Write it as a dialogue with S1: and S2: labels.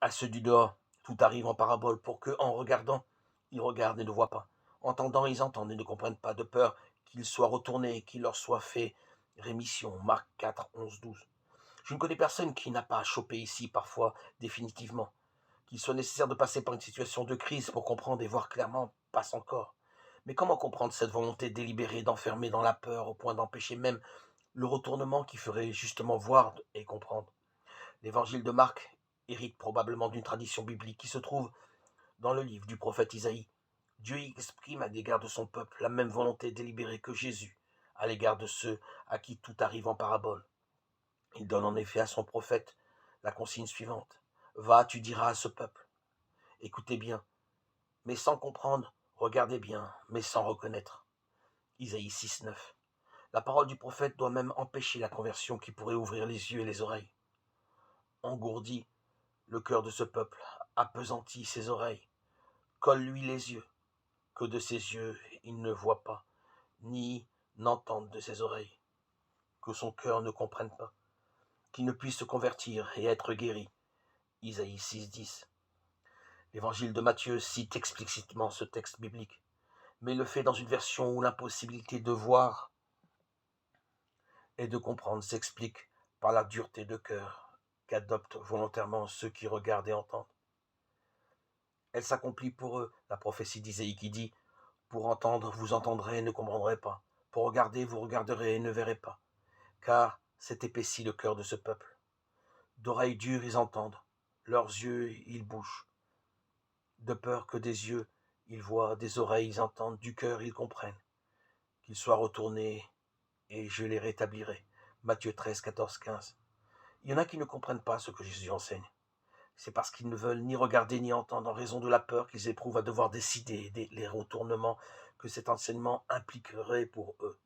S1: À ceux du dehors, tout arrive en parabole pour que, en regardant, ils regardent et ne voient pas. Entendant, ils entendent et ne comprennent pas, de peur qu'ils soient retournés et qu'il leur soit fait rémission. Marc 4, 11, 12. Je ne connais personne qui n'a pas chopé ici, parfois définitivement. Qu'il soit nécessaire de passer par une situation de crise pour comprendre et voir clairement, passe encore. Mais comment comprendre cette volonté délibérée d'enfermer dans la peur au point d'empêcher même le retournement qui ferait justement voir et comprendre? L'évangile de Marc hérite probablement d'une tradition biblique qui se trouve dans le livre du prophète Isaïe. Dieu y exprime à l'égard de son peuple la même volonté délibérée que Jésus à l'égard de ceux à qui tout arrive en parabole. Il donne en effet à son prophète la consigne suivante. Va, tu diras à ce peuple. Écoutez bien, mais sans comprendre, regardez bien, mais sans reconnaître. Isaïe 6, 9. La parole du prophète doit même empêcher la conversion qui pourrait ouvrir les yeux et les oreilles. Engourdit le cœur de ce peuple, appesantit ses oreilles, colle-lui les yeux, que de ses yeux il ne voit pas, ni n'entende de ses oreilles, que son cœur ne comprenne pas, qu'il ne puisse se convertir et être guéri. Isaïe 6, 10. L'évangile de Matthieu cite explicitement ce texte biblique, mais le fait dans une version où l'impossibilité de voir et de comprendre s'explique par la dureté de cœur qu'adoptent volontairement ceux qui regardent et entendent. Elle s'accomplit pour eux, la prophétie d'Isaïe qui dit « Pour entendre, vous entendrez et ne comprendrez pas. Pour regarder, vous regarderez et ne verrez pas. Car s'est épaissi le cœur de ce peuple. D'oreilles dures, ils entendent. Leurs yeux, ils bougent. De peur que des yeux, ils voient, des oreilles, ils entendent, du cœur, ils comprennent. Qu'ils soient retournés et je les rétablirai. » Matthieu 13, 14, 15. Il y en a qui ne comprennent pas ce que Jésus enseigne. C'est parce qu'ils ne veulent ni regarder ni entendre en raison de la peur qu'ils éprouvent à devoir décider des les retournements que cet enseignement impliquerait pour eux.